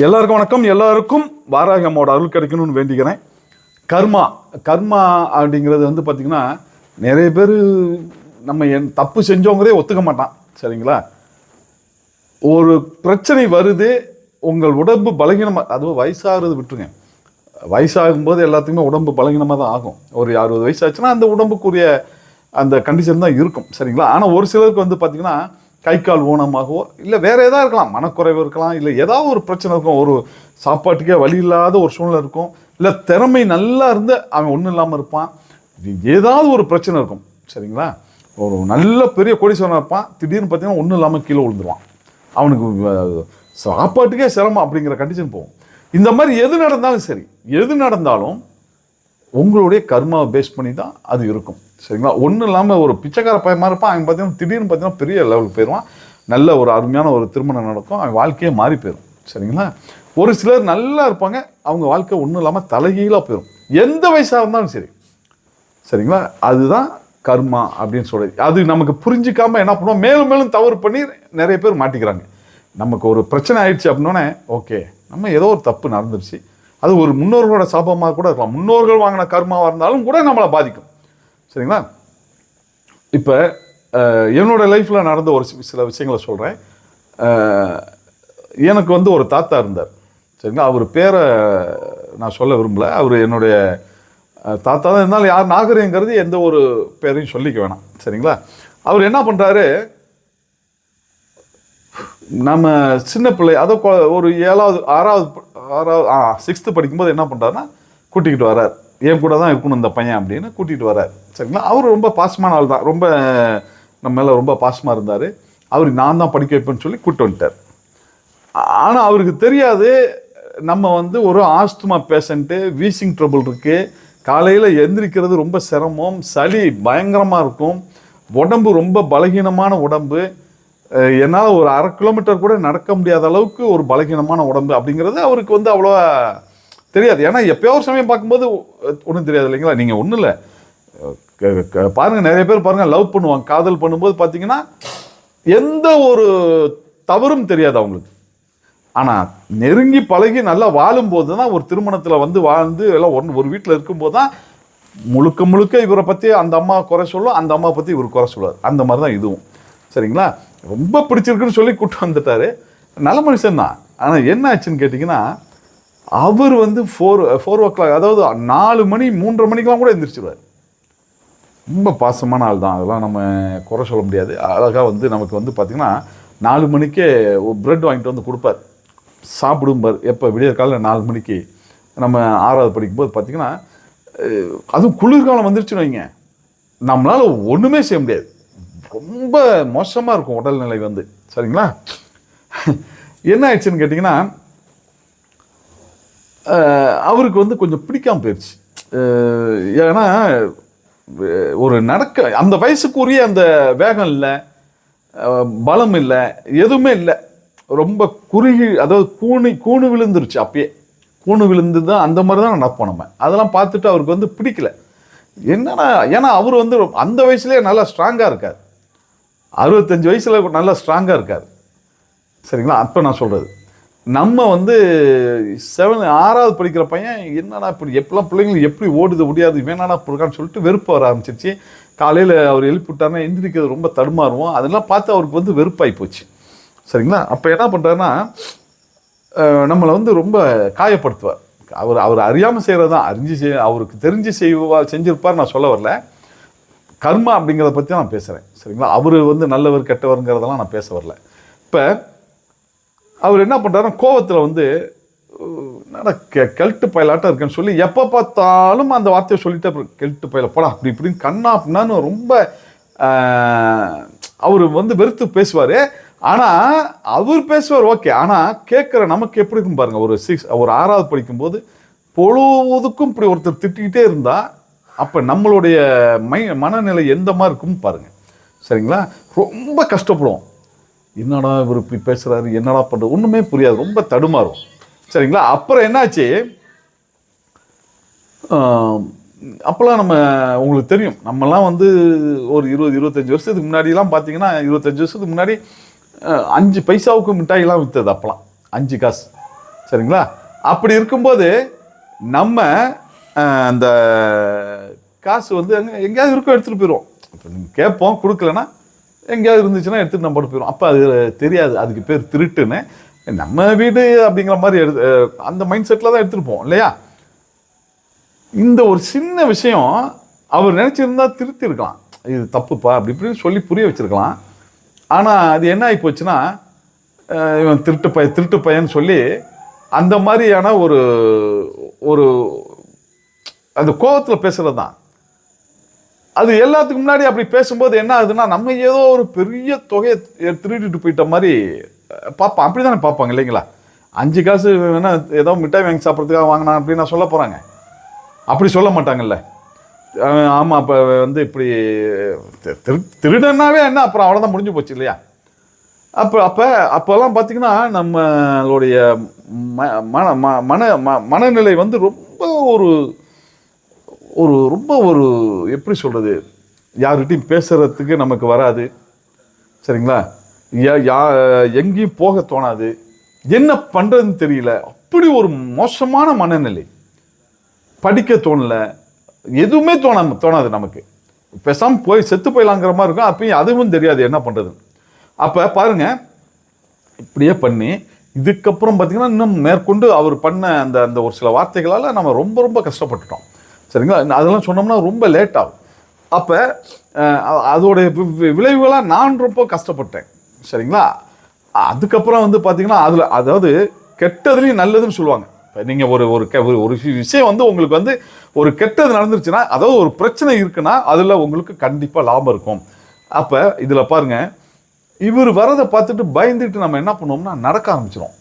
எல்லாருக்கும் வணக்கம். எல்லாருக்கும் வாராகி அம்மாவோட அருள் கிடைக்கணும்னு வேண்டிக்கிறேன். கர்மா கர்மா அப்படிங்கிறது வந்து பார்த்திங்கன்னா, நிறைய பேர் நம்ம தப்பு செஞ்சோங்கிறதே ஒத்துக்க மாட்டான். சரிங்களா? ஒரு பிரச்சனை வருது, உங்கள் உடம்பு பலகீனமாக, அதுவும் வயசாகிறது விட்டுருங்க. வயசாகும்போது எல்லாத்துக்குமே உடம்பு பலகீனமாக தான் ஆகும். ஒரு 60 வயசு ஆச்சுன்னா அந்த உடம்புக்குரிய அந்த கண்டிஷன் தான் இருக்கும். சரிங்களா? ஆனால் ஒரு சிலருக்கு வந்து பார்த்திங்கன்னா, கை கால் ஊனமாகவோ இல்லை வேறு எதாவது இருக்கலாம், மனக்குறைவு இருக்கலாம், இல்லை ஏதாவது ஒரு பிரச்சனை இருக்கும், ஒரு சாப்பாட்டுக்கே வழி இல்லாத ஒரு சூழ்நிலை இருக்கும், இல்லை திறமை நல்லா இருந்து அவன் ஒன்றும் இல்லாமல் இருப்பான், ஏதாவது ஒரு பிரச்சனை இருக்கும். சரிங்களா? ஒரு நல்ல பெரிய கோடீஸ்வரன் இருப்பான், திடீர்னு பார்த்தீங்கன்னா ஒன்றும் இல்லாமல் கீழே விழுந்துருவான், அவனுக்கு சாப்பாட்டுக்கே சிரமம் அப்படிங்கிற கண்டிஷன் போகும். இந்த மாதிரி எது நடந்தாலும் சரி, எது நடந்தாலும் உங்களுடைய கர்மாவை பேஸ் பண்ணி தான் அது இருக்கும். சரிங்களா? ஒன்றும் இல்லாமல் ஒரு பிச்சைக்கார பையமாக இருப்பான், அவன் பார்த்தீங்கன்னா திடீர்னு பார்த்தீங்கன்னா பெரிய லெவலுக்கு போயிடுவான், நல்ல ஒரு அருமையான ஒரு திருமணம் நடக்கும், அவன் வாழ்க்கையே மாறி போயிடும். சரிங்களா? ஒரு சிலர் நல்லா இருப்பாங்க, அவங்க வாழ்க்கை ஒன்றும் இல்லாமல் தலைகீழாக போயிடும், எந்த வயசாக இருந்தாலும் சரி. சரிங்களா? அதுதான் கர்மா அப்படின்னு சொல்கிறது. அது நமக்கு புரிஞ்சிக்காமல் என்ன பண்ணுவோம், மேலும் மேலும் தவறு பண்ணி நிறைய பேர் மாட்டிக்கிறாங்க. நமக்கு ஒரு பிரச்சனை ஆயிடுச்சு அப்படின்னோடனே, ஓகே நம்ம ஏதோ ஒரு தப்பு நடந்துருச்சு, அது ஒரு முன்னோர்களோட சாபமாக கூட இருக்கலாம், முன்னோர்கள் வாங்கின கர்மாவாக இருந்தாலும் கூட நம்மளை பாதிக்கும். சரிங்களா? இப்போ என்னோடய லைஃப்பில் நடந்த ஒரு சில விஷயங்களை சொல்கிறேன். எனக்கு வந்து ஒரு தாத்தா இருந்தார். சரிங்களா? அவர் பேரை நான் சொல்ல விரும்பலை, அவர் என்னுடைய தாத்தா தான் இருந்தாலும் யார் நாகரிகங்கிறது எந்த ஒரு பேரையும் சொல்லிக்க வேணாம். சரிங்களா? அவர் என்ன பண்ணுறாரு, நம்ம சின்ன பிள்ளை அதை ஒரு 6th படிக்கும்போது என்ன பண்ணுறாருன்னா, கூட்டிக்கிட்டு வர்றார், என் கூட தான் இருக்கணும் இந்த பையன் அப்படின்னு கூட்டிகிட்டு வர்றார். சரிங்களா? அவர் ரொம்ப பாசமான ஆள் தான், ரொம்ப நம்ம மேலே ரொம்ப பாசமாக இருந்தார். அவர் நான் தான் படிக்க வைப்பேன்னு சொல்லி கூப்பிட்டு வந்துட்டார். ஆனால் அவருக்கு தெரியாது, நம்ம வந்து ஒரு ஆஸ்துமா பேஷண்ட்டு, வீசிங் ட்ரபிள் இருக்குது, காலையில் எந்திரிக்கிறது ரொம்ப சிரமம், சளி பயங்கரமாக இருக்கும், உடம்பு ரொம்ப பலகீனமான உடம்பு, என்னால் ஒரு 1/2 கிலோமீட்டர் கூட நடக்க முடியாத அளவுக்கு ஒரு பலகீனமான உடம்பு அப்படிங்கிறது அவருக்கு வந்து அவ்வளோவா தெரியாது. ஏன்னா எப்போயோ ஒரு சமயம் பார்க்கும்போது ஒன்றும் தெரியாது இல்லைங்களா? நீங்கள் ஒன்றும் இல்லை, பாருங்கள், நிறைய பேர் பாருங்கள் லவ் பண்ணுவாங்க, காதல் பண்ணும்போது பார்த்தீங்கன்னா எந்த ஒரு தவறும் தெரியாது அவங்களுக்கு. ஆனால் நெருங்கி பழகி நல்லா வாழும்போது தான், ஒரு திருமணத்தில் வந்து வாழ்ந்து எல்லாம் ஒரு வீட்டில் இருக்கும்போது தான் முழுக்க முழுக்க இவரை பற்றி அந்த அம்மா குறை சொல்லும், அந்த அம்மா பற்றி இவர் குறை சொல்லுவார். அந்த மாதிரி தான் இதுவும். சரிங்களா? ரொம்ப பிடிச்சிருக்குன்னு சொல்லி கூப்பிட்டு வந்துட்டார், நல்ல மனுஷன் தான். ஆனால் என்ன ஆச்சுன்னு கேட்டிங்கன்னா, அவர் வந்து 4 o'clock, அதாவது 4 மணி 3:30 மணிக்கெலாம் கூட எந்திரிச்சிடுவார். ரொம்ப பாசமான ஆள் தான், அதெல்லாம் நம்ம குறை சொல்ல முடியாது. அழகாக வந்து நமக்கு வந்து பார்த்திங்கன்னா 4 மணிக்கே ப்ரெட் வாங்கிட்டு வந்து கொடுப்பார், சாப்பிடும்பார். எப்போ விடியற் காலையில் 4 மணிக்கு நம்ம 6வது படிக்கும்போது பார்த்திங்கன்னா, அதுவும் குளிர்காலம் வந்துருச்சுன்னு வைங்க, நம்மளால் ஒன்றுமே செய்ய முடியாது, ரொம்ப மோசமாக இருக்கும் உடல்நிலை வந்து. சரிங்களா? என்ன ஆயிடுச்சுன்னு கேட்டிங்கன்னா, அவருக்கு வந்து கொஞ்சம் பிடிக்காமல் போயிடுச்சு. ஏன்னா ஒரு அந்த வயசுக்குரிய அந்த வேகம் இல்லை, பலம் இல்லை, எதுவுமே இல்லை, ரொம்ப குறுகி, அதாவது கூணு விழுந்துருச்சு. அப்பயே கூணு விழுந்து தான் அந்த மாதிரி தான் நடப்போம் நம்ம. அதெல்லாம் பார்த்துட்டு அவருக்கு வந்து பிடிக்கல. என்னன்னா, ஏன்னா அவர் வந்து அந்த வயசுலேயே நல்லா ஸ்ட்ராங்காக இருக்கார், 65 வயசில் நல்லா ஸ்ட்ராங்காக இருக்கார். சரிங்களா? அப்போ நான் சொல்கிறது, நம்ம வந்து 6வது படிக்கிற பையன் என்னடா இப்படி எப்படிலாம் பிள்ளைங்களுக்கு எப்படி ஓடுது முடியாது, வேணாடா இருக்கான்னு சொல்லிட்டு வெறுப்பு வர ஆரம்பிச்சிருச்சு. காலையில் அவர் எழுப்பி விட்டாருன்னா எந்திரிக்கிறது ரொம்ப தடுமாறுவோம், அதெல்லாம் பார்த்து அவருக்கு வந்து வெறுப்பாகி போச்சு. சரிங்களா? அப்போ என்ன பண்ணுறாருன்னா, நம்மளை வந்து ரொம்ப காயப்படுத்துவார். அவர் அறியாமல் செய்கிறது தான், அவருக்கு தெரிஞ்சு செஞ்சிருப்பார், நான் சொல்ல வரல. கர்மா அப்படிங்கிறத பற்றி நான் பேசுகிறேன். சரிங்களா? அவர் வந்து நல்லவர் கெட்டவருங்கிறதெல்லாம் நான் பேச வரல. இப்போ அவர் என்ன பண்ணுறாருன்னா, கோவத்தில் வந்து கெல்ட்டு பயலாட்டம் இருக்குன்னு சொல்லி எப்போ பார்த்தாலும் அந்த வார்த்தையை சொல்லிட்டு, அப்புறம் கெல்ட்டு பயல போடா அப்படி இப்படின்னு கண்ணா அப்படின்னான்னு ரொம்ப அவர் வந்து வெறுத்து பேசுவார். ஆனால் அவர் பேசுவார் ஓகே, ஆனால் கேட்குற நமக்கு எப்படி இருக்கும் பாருங்கள். ஒரு 6வது படிக்கும்போது பொழுதுக்கும் இப்படி ஒருத்தர் திட்டிக்கிட்டே இருந்தால், அப்போ நம்மளுடைய மனநிலை எந்த மாதிரி இருக்குன்னு பாருங்கள். சரிங்களா? ரொம்ப கஷ்டப்படுவோம், என்னடா இவர் இப்படி பேசுகிறாரு, என்னடா பண்ணுறது, ஒன்றுமே புரியாது, ரொம்ப தடுமாறும். சரிங்களா? அப்புறம் என்னாச்சு, அப்போல்லாம் உங்களுக்கு தெரியும், நம்மலாம் வந்து ஒரு 20-25 வருஷத்துக்கு முன்னாடிலாம் பார்த்தீங்கன்னா, 25 வருஷத்துக்கு முன்னாடி 5 பைசாவுக்கு மிட்டாயெல்லாம் விற்றது அப்போலாம், 5 காசு. சரிங்களா? அப்படி இருக்கும்போது நம்ம அந்த காசு வந்து எங்கேயாவது இருக்கும் எடுத்துகிட்டு போயிடுவோம். இப்போ நீங்கள் கேட்போம், கொடுக்கலன்னா எங்கேயாவது இருந்துச்சுன்னா எடுத்துகிட்டு நம்ம போட்டு போயிடும். அப்போ அது தெரியாது, அதுக்கு பேர் திருட்டுன்னு. நம்ம வீடு அப்படிங்கிற மாதிரி அந்த மைண்ட் செட்டில் தான் எடுத்துகிட்டு போவோம் இல்லையா? இந்த ஒரு சின்ன விஷயம் அவர் நினச்சிருந்தா திருத்தி இருக்கலாம், இது தப்புப்பா அப்படி இப்படின்னு சொல்லி புரிய வச்சிருக்கலாம். ஆனால் அது என்ன ஆகி போச்சுன்னா, இவன் திருட்டு பையன்னு சொல்லி அந்த மாதிரியான ஒரு ஒரு அந்த கோபத்தில் பேசுறது தான். அது எல்லாத்துக்கு முன்னாடி அப்படி பேசும்போது என்ன ஆகுதுன்னா, நம்ம ஏதோ ஒரு பெரிய தொகையை திருடிட்டு போயிட்ட மாதிரி பார்ப்பான். அப்படி தானே பார்ப்பாங்க இல்லைங்களா? 5 காசு வேணா ஏதோ மிட்டாய் வாங்கி சாப்பிட்றதுக்காக வாங்கினா அப்படின்னு நான் சொல்ல போகிறாங்க. அப்படி சொல்ல மாட்டாங்கல்ல. ஆமாம், இப்போ வந்து இப்படி திருடனாவே என்ன, அப்புறம் அவ்வளோதான், முடிஞ்சு போச்சு இல்லையா? அப்போல்லாம் பார்த்தீங்கன்னா நம்மளுடைய மனநிலை வந்து ரொம்ப ஒரு ஒரு ரொம்ப ஒரு எப்படி சொல்கிறது, யார்கிட்டையும் பேசுகிறதுக்கு நமக்கு வராது. சரிங்களா? எங்கேயும் போக தோணாது, என்ன பண்ணுறதுன்னு தெரியல. அப்படி ஒரு மோசமான மனநிலை. படிக்க தோணலை, எதுவுமே தோணாது நமக்கு. பேசாமல் போய் செத்து போயிடலாங்கிற மாதிரி இருக்கும். அப்பயும் அதுவும் தெரியாது என்ன பண்ணுறதுன்னு. அப்போ பாருங்க, இப்படியே பண்ணி இதுக்கப்புறம் பார்த்தீங்கன்னா இன்னும் மேற்கொண்டு அவர் பண்ண அந்த அந்த ஒரு சில வார்த்தைகளால் நம்ம ரொம்ப ரொம்ப கஷ்டப்பட்டுட்டோம். சரிங்களா? அதெல்லாம் சொன்னோம்னா ரொம்ப லேட் ஆகும். அப்போ அதோடைய விளைவுகளாக நான் ரொம்ப கஷ்டப்பட்டேன். சரிங்களா? அதுக்கப்புறம் வந்து பார்த்தீங்கன்னா அதில், அதாவது கெட்டதுலேயும் நல்லதுன்னு சொல்லுவாங்க. இப்போ நீங்கள் ஒரு விஷயம் வந்து உங்களுக்கு வந்து ஒரு கெட்டது நடந்துருச்சுன்னா, அதாவது ஒரு பிரச்சனை இருக்குன்னா அதில் உங்களுக்கு கண்டிப்பாக லாபம் இருக்கும். அப்போ இதில் பாருங்கள், இவர் வரதை பார்த்துட்டு பயந்துட்டு நம்ம என்ன பண்ணுவோம்னா நடக்க ஆரம்பிச்சிடும்.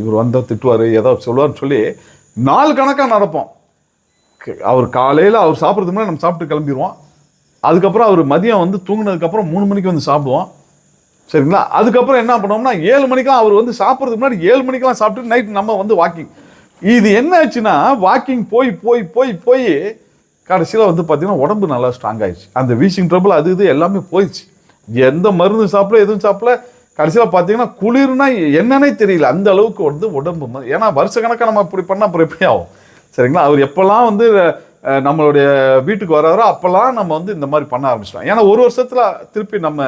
இவர் வந்தால் திட்டுவார், ஏதாவது சொல்லுவார்னு சொல்லி நாள் கணக்காக நடப்போம். அவர் காலையில் அவர் சாப்பிட்றதுக்கு முன்னாடி நம்ம சாப்பிட்டு கிளம்பிடுவோம். அதுக்கப்புறம் அவர் மதியம் வந்து தூங்கினதுக்கப்புறம் 3 மணிக்கு வந்து சாப்பிடுவோம். சரிங்களா? அதுக்கப்புறம் என்ன பண்ணுவோம்னா 7 மணிக்கெலாம் அவர் வந்து சாப்பிட்றதுக்கு முன்னாடி 7 மணிக்கெலாம் சாப்பிட்டு நைட் நம்ம வந்து வாக்கிங். இது என்ன ஆச்சுன்னா, வாக்கிங் போய் போய் போய் போய் கடைசியில் வந்து பார்த்தீங்கன்னா உடம்பு நல்லா ஸ்ட்ராங் ஆயிடுச்சு. அந்த வீசிங் ட்ரபிள் அது இது எல்லாமே போயிடுச்சு. எந்த மருந்து சாப்பிடல, எதுவும் சாப்பிடல. கடைசியில் பார்த்தீங்கன்னா குளிர்னா என்னன்னே தெரியல, அந்த அளவுக்கு வந்து உடம்பு. ஏன்னா வருஷ கணக்காக நம்ம இப்படி பண்ணால் அப்புறம் எப்படி ஆகும்? சரிங்களா? அவர் எப்போல்லாம் வந்து நம்மளுடைய வீட்டுக்கு வராரோ அப்போல்லாம் நம்ம வந்து இந்த மாதிரி பண்ண ஆரம்பிச்சிட்டோம். ஏன்னா ஒரு வருஷத்தில் திருப்பி நம்ம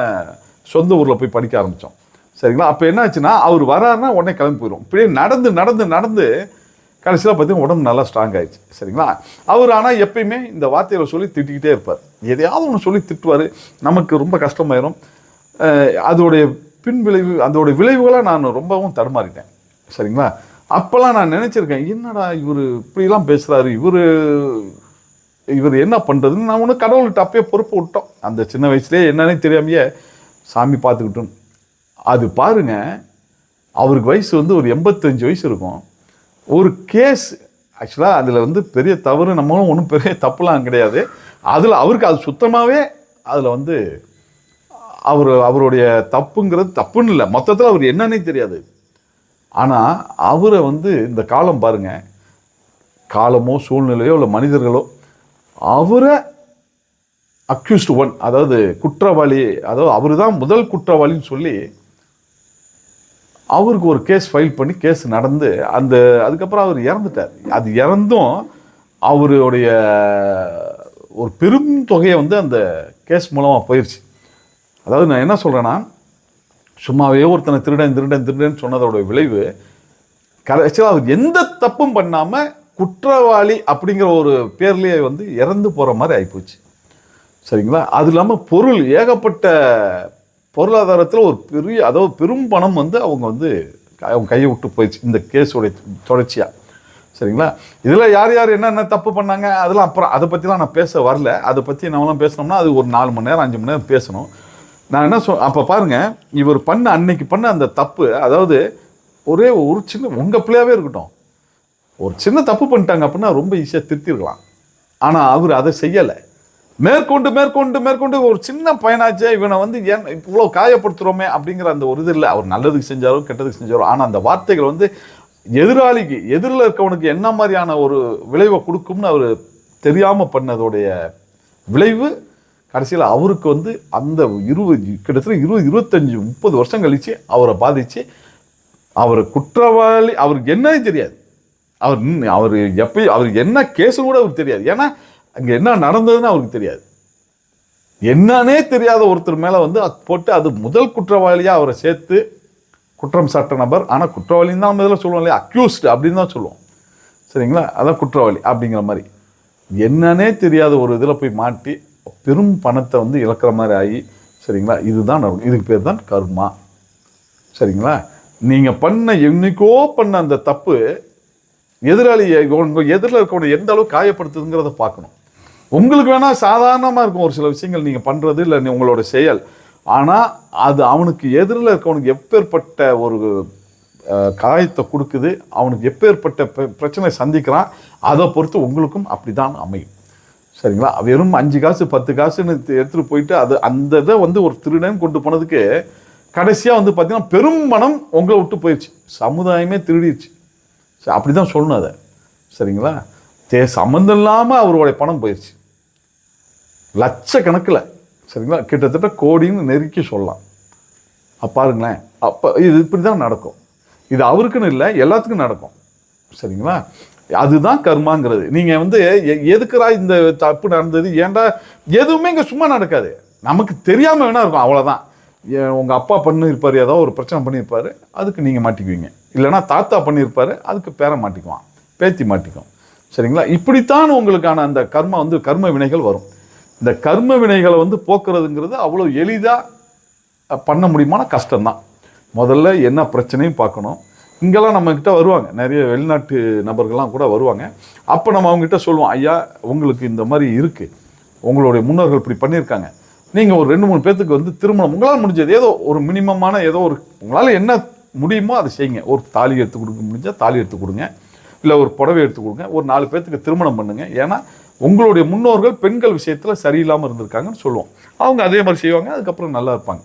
சொந்த ஊரில் போய் படிக்க ஆரம்பித்தோம். சரிங்களா? அப்போ என்ன ஆச்சுன்னா, அவர் வராருன்னா உடனே கிளம்பி போயிடும். இப்படியே நடந்து நடந்து நடந்து கடைசியில் பார்த்தீங்கன்னா உடம்பு நல்லா ஸ்ட்ராங் ஆயிடுச்சு. சரிங்களா? அவர் ஆனால் எப்பயுமே இந்த வார்த்தைகளை சொல்லி திட்டிக்கிட்டே இருப்பார். எதையாவது ஒன்று சொல்லி திட்டுவார், நமக்கு ரொம்ப கஷ்டமாயிரும். அதோடைய பின்விளைவு, அதோடைய விளைவுகளை நான் ரொம்பவும் தடுமாறிட்டேன். சரிங்களா? அப்போல்லாம் நான் நினச்சிருக்கேன், என்னடா இவர் இப்படிலாம் பேசுகிறாரு, இவர் என்ன பண்ணுறதுன்னு. நான் ஒன்று கடவுள்கிட்ட அப்பயே பொறுப்பு விட்டோம். அந்த சின்ன வயசுலேயே என்னன்னே தெரியாமையே சாமி பார்த்துக்கிட்டோம். அது பாருங்க, அவருக்கு வயசு வந்து ஒரு 85 வயசு இருக்கும். ஒரு கேஸ், ஆக்சுவலாக அதில் வந்து பெரிய தவறு, நம்மளும் ஒன்றும் பெரிய தப்புலாம் கிடையாது. அதில் அவருக்கு அது சுத்தமாகவே அதில் வந்து அவருடைய தப்புங்கிறது தப்புன்னு இல்லை, மொத்தத்தில் அவர் என்னன்னே தெரியாது. ஆனால் அவரை வந்து இந்த காலம் பாருங்க, காலமோ சூழ்நிலையோ இல்லை மனிதர்களோ அவரை அக்யூஸ்டு ஒன், அதாவது குற்றவாளி, அதாவது அவர் தான் முதல் குற்றவாளின்னு சொல்லி அவருக்கு ஒரு கேஸ் ஃபைல் பண்ணி கேஸ் நடந்து அதுக்கப்புறம் அவர் இறந்துட்டார். அது இறந்தும் அவருடைய ஒரு பெரும் தொகையை வந்து அந்த கேஸ் மூலமாக போயிடுச்சு. அதாவது நான் என்ன சொல்கிறேன்னா, சும்மாவே ஒருத்தனை திருடன் சொன்னதோட விளைவு கடைசியாக அவர் எந்த தப்பும் பண்ணாமல் குற்றவாளி அப்படிங்கிற ஒரு பேர்லேயே வந்து இறந்து போகிற மாதிரி ஆகிப்போச்சு. சரிங்களா? அது இல்லாமல் பொருள், ஏகப்பட்ட பொருளாதாரத்தில் ஒரு பெரிய, அதாவது பெரும் பணம் வந்து அவங்க கையை விட்டு போயிடுச்சு இந்த கேஸோடைய தொடர்ச்சியாக. சரிங்களா? இதில் யார் யார் என்னென்ன தப்பு பண்ணாங்க அதெல்லாம் அப்புறம், அதை பற்றிலாம் நான் பேச வரல. அதை பற்றி நம்மளாம் பேசணும்னா அது ஒரு 4 மணி நேரம் 5 மணி நேரம் பேசணும். நான் என்ன அப்போ பாருங்கள், இவர் அன்னைக்கு பண்ண அந்த தப்பு, அதாவது ஒரே ஒரு சின்ன, உங்கள் பிள்ளையாவே இருக்கட்டும், ஒரு சின்ன தப்பு பண்ணிட்டாங்க அப்படின்னா ரொம்ப ஈஸியாக திருத்திருக்கலாம். ஆனால் அவர் அதை செய்யலை. மேற்கொண்டு ஒரு சின்ன பையனாச்சே, இவனை வந்து ஏன் இவ்வளோ காயப்படுத்துகிறோமே அப்படிங்கிற அந்த ஒரு இது இல்லை. அவர் நல்லதுக்கு செஞ்சாரோ கெட்டதுக்கு செஞ்சாரோ, ஆனால் அந்த வார்த்தைகள் வந்து எதிராளிக்கு, எதிரில் இருக்கவனுக்கு என்ன மாதிரியான ஒரு விளைவை கொடுக்கும்னு அவர் தெரியாமல் பண்ணதோடைய விளைவு கடைசியில் அவருக்கு வந்து அந்த கிட்டத்தட்ட 20, 25, 30 வருஷம் கழித்து அவரை பாதித்து அவர் குற்றவாளி, அவருக்கு என்னன்னு தெரியாது. அவர் அவருக்கு என்ன கேஸு கூட அவருக்கு தெரியாது. ஏன்னா அங்கே என்ன நடந்ததுன்னு அவருக்கு தெரியாது. என்னன்னே தெரியாத ஒருத்தர் மேலே வந்து அது போட்டு அது முதல் குற்றவாளியாக அவரை சேர்த்து குற்றம் சாட்ட நபர். ஆனால் குற்றவாளின்னு தான் முதல்ல சொல்லுவோம் இல்லையா, அக்யூஸ்டு அப்படின்னு தான் சொல்லுவோம். சரிங்களா, அதான் குற்றவாளி அப்படிங்கிற மாதிரி. என்னன்னே தெரியாத ஒரு இதில் போய் மாட்டி பெரும் பணத்தை வந்து இழக்கிற மாதிரி ஆகி, சரிங்களா, இதுதான் நடக்கும். இதுக்கு பேர் தான் கர்மா. சரிங்களா, நீங்கள் என்னைக்கோ பண்ண அந்த தப்பு எதிராளியை எதிரில் இருக்கவனை எந்த அளவுக்கு காயப்படுத்துதுங்கிறத பார்க்கணும். உங்களுக்கு வேணால் சாதாரணமாக இருக்கும் ஒரு சில விஷயங்கள் நீங்கள் பண்ணுறது இல்லை உங்களோட செயல். ஆனால் அது அவனுக்கு எதிரில் இருக்கவனுக்கு எப்பேற்பட்ட ஒரு காயத்தை கொடுக்குது, அவனுக்கு எப்பேற்பட்ட பிரச்சனை சந்திக்கிறான், அதை பொறுத்து உங்களுக்கும் அப்படி தான் அமையும். சரிங்களா, வெறும் 5 காசு 10 காசுன்னு எடுத்துகிட்டு போயிட்டு அந்த இதை வந்து ஒரு திருடன் கொண்டு போனதுக்கு கடைசியாக வந்து பார்த்தீங்கன்னா பெரும் பணம் உங்களை விட்டு போயிடுச்சு, சமுதாயமே திருடிடுச்சு. அப்படி தான் சொல்லணும் அதை. சரிங்களா, சம்மந்தம் இல்லாமல் அவருடைய பணம் போயிடுச்சு, லட்சக்கணக்கில். சரிங்களா, கிட்டத்தட்ட கோடின்னு நெருக்கி சொல்லலாம். பாருங்களேன், அப்போ இது இப்படி தான் நடக்கும். இது அவருக்குன்னு இல்லை, எல்லாத்துக்கும் நடக்கும். சரிங்களா, அதுதான் கர்மாங்கிறது. நீங்கள் வந்து எதுக்குறா இந்த தப்பு நடந்தது, ஏன்டா, எதுவுமே இங்கே சும்மா நடக்காது, நமக்கு தெரியாமல் வேணா இருக்கும், அவ்வளோதான். உங்கள் அப்பா பண்ணியிருப்பார், ஏதோ ஒரு பிரச்சனை பண்ணியிருப்பார், அதுக்கு நீங்கள் மாட்டிக்குவீங்க. இல்லைனா தாத்தா பண்ணியிருப்பார், அதுக்கு பேரை மாட்டிக்குவான், பேத்தி மாட்டிக்கும். சரிங்களா, இப்படித்தான் உங்களுக்கான அந்த கர்ம வினைகள் வரும். இந்த கர்ம வினைகளை வந்து போக்குறதுங்கிறது அவ்வளோ எளிதாக பண்ண முடியுமான கஷ்டம்தான். முதல்ல என்ன பிரச்சனையும் பார்க்கணும். இங்கெல்லாம் நம்மக்கிட்ட வருவாங்க, நிறைய வெளிநாட்டு நபர்கள்லாம் கூட வருவாங்க. அப்போ நம்ம அவங்ககிட்ட சொல்லுவோம், ஐயா உங்களுக்கு இந்த மாதிரி இருக்குது, உங்களுடைய முன்னோர்கள் இப்படி பண்ணியிருக்காங்க, நீங்கள் ஒரு 2-3 பேர்த்துக்கு வந்து திருமணம் உங்களால் முடிஞ்சது ஏதோ ஒரு மினிமமான ஏதோ ஒரு உங்களால் என்ன முடியுமோ அதை செய்யுங்க. ஒரு தாலி எடுத்து கொடுக்க முடிஞ்சால் தாலி எடுத்து கொடுங்க, இல்லை ஒரு புடவை எடுத்து கொடுங்க, ஒரு 4 பேர்த்துக்கு திருமணம் பண்ணுங்க. ஏன்னா உங்களுடைய முன்னோர்கள் பெண்கள் விஷயத்தில் சரியில்லாமல் இருந்திருக்காங்கன்னு சொல்லுவோம். அவங்க அதே மாதிரி செய்வாங்க, அதுக்கப்புறம் நல்லா இருப்பாங்க.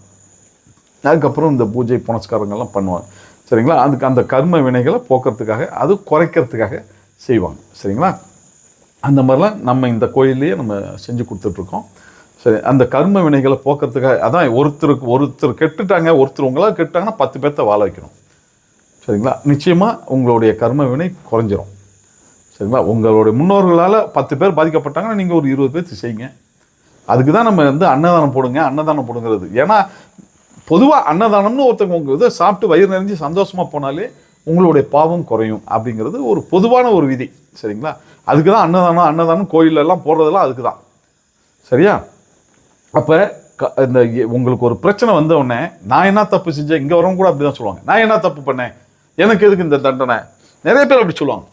அதுக்கப்புறம் இந்த பூஜை புனஸ்காரங்கள்லாம் பண்ணுவாங்க. சரிங்களா, அதுக்கு அந்த கர்ம வினைகளை போக்குறதுக்காக, அது குறைக்கிறதுக்காக செய்வாங்க. சரிங்களா, அந்த மாதிரிலாம் நம்ம இந்த கோயிலையே நம்ம செஞ்சு கொடுத்துட்ருக்கோம். சரி, அந்த கர்ம வினைகளை போக்குறதுக்காக அதான் ஒருத்தர் கெட்டுட்டாங்க, ஒருத்தர் உங்களால் கெட்டாங்கன்னா 10 பேர்த்த வாழ வைக்கணும். சரிங்களா, நிச்சயமாக உங்களுடைய கர்ம வினை குறைஞ்சிரும். சரிங்களா, உங்களுடைய முன்னோர்களால் 10 பேர் பாதிக்கப்பட்டாங்கன்னா நீங்கள் ஒரு 20 பேர்த்து செய்யுங்க. அதுக்கு தான் நம்ம வந்து அன்னதானம் போடுங்கிறது. ஏன்னா பொதுவாக அன்னதானம்னு ஒருத்தவங்க உங்கள் இதை சாப்பிட்டு வயிறு நிறைஞ்சு சந்தோஷமாக போனாலே உங்களுடைய பாவம் குறையும் அப்படிங்கிறது ஒரு பொதுவான ஒரு விதி. சரிங்களா, அதுக்கு தான் அன்னதானம் கோயிலெல்லாம் போடுறதெல்லாம் அதுக்கு தான். சரியா, அப்போ இந்த உங்களுக்கு ஒரு பிரச்சனை வந்த உடனே நான் என்ன தப்பு செஞ்சேன், இங்கே வரவங்க கூட அப்படி தான் சொல்லுவாங்க, நான் என்ன தப்பு பண்ணேன், எனக்கு எதுக்கு இந்த தண்டனை, நிறைய பேர் அப்படி சொல்லுவாங்க.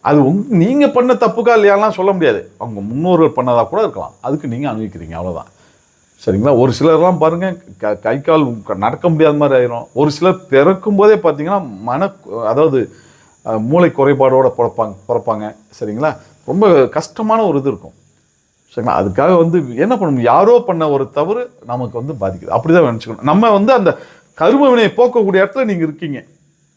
அது நீங்கள் பண்ண தப்புக்கா இல்லையாலாம் சொல்ல முடியாது, அவங்க முன்னோர்கள் பண்ணதாக கூட இருக்கலாம், அதுக்கு நீங்கள் அனுபவிக்கிறீங்க, அவ்வளோதான். சரிங்களா, ஒரு சிலர்லாம் பாருங்கள் கை கால் நடக்க முடியாத மாதிரி ஆயிரும். ஒரு சிலர் பிறக்கும் போதே பார்த்தீங்கன்னா அதாவது மூளை குறைபாடோடு பிறப்பாங்க. சரிங்களா, ரொம்ப கஷ்டமான ஒரு இது இருக்கும். சரிங்களா, அதுக்காக வந்து என்ன பண்ண முடியும், யாரோ பண்ண ஒரு தவறு நமக்கு வந்து பாதிக்குது, அப்படி தான் நினச்சிக்கணும். நம்ம வந்து அந்த கர்ம வினையை போக்கக்கூடிய இடத்துல நீங்கள் இருக்கீங்க.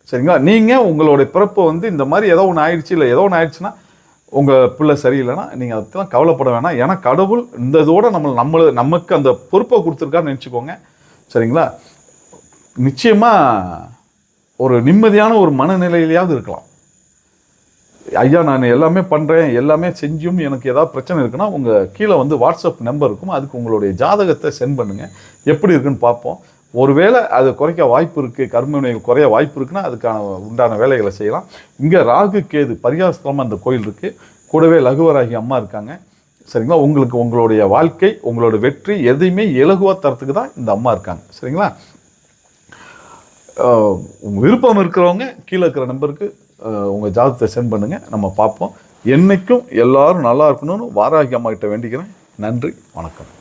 சரிங்களா, நீங்கள் உங்களுடைய பிறப்பை வந்து இந்த மாதிரி ஏதோ ஒன்று ஆயிடுச்சு, இல்லை ஏதோ ஒன்று ஆயிடுச்சுன்னா உங்கள் பிள்ளை சரியில்லைன்னா நீங்கள் அதுக்கெல்லாம் கவலைப்பட வேணாம். ஏன்னா கடவுள் இந்த இதோட நமக்கு அந்த பொறுப்பை கொடுத்துருக்கான்னு நினச்சிக்கோங்க. சரிங்களா, நிச்சயமாக ஒரு நிம்மதியான ஒரு மனநிலையிலையாவது இருக்கலாம். ஐயா நான் எல்லாமே பண்ணுறேன், எல்லாமே செஞ்சும் எனக்கு ஏதாவது பிரச்சனை இருக்குன்னா உங்கள் கீழே வந்து வாட்ஸ்அப் நம்பர் இருக்கும், அதுக்கு உங்களுடைய ஜாதகத்தை சென்ட் பண்ணுங்கள், எப்படி இருக்குன்னு பார்ப்போம். ஒருவேளை அது குறைக்க வாய்ப்பு இருக்குது, கர்ம வினைகள் குறைய வாய்ப்பு இருக்குன்னா அதுக்கான உண்டான வேலைகளை செய்யலாம். இங்கே ராகு கேது பரிகாரஸ்தலமாக அந்த கோயில் இருக்குது, கூடவே லகுவராகி அம்மா இருக்காங்க. சரிங்களா, உங்களுக்கு உங்களுடைய வாழ்க்கை உங்களோட வெற்றி எதையுமே இலகுவாக தரத்துக்கு தான் இந்த அம்மா இருக்காங்க. சரிங்களா, விருப்பம் இருக்கிறவங்க கீழே இருக்கிற நம்பருக்கு உங்கள் ஜாதகத்தை சென்ட் பண்ணுங்கள், நம்ம பார்ப்போம். என்றைக்கும் எல்லோரும் நல்லா இருக்கணும்னு வாராகி அம்மா கிட்ட வேண்டிக்கிறேன். நன்றி, வணக்கம்.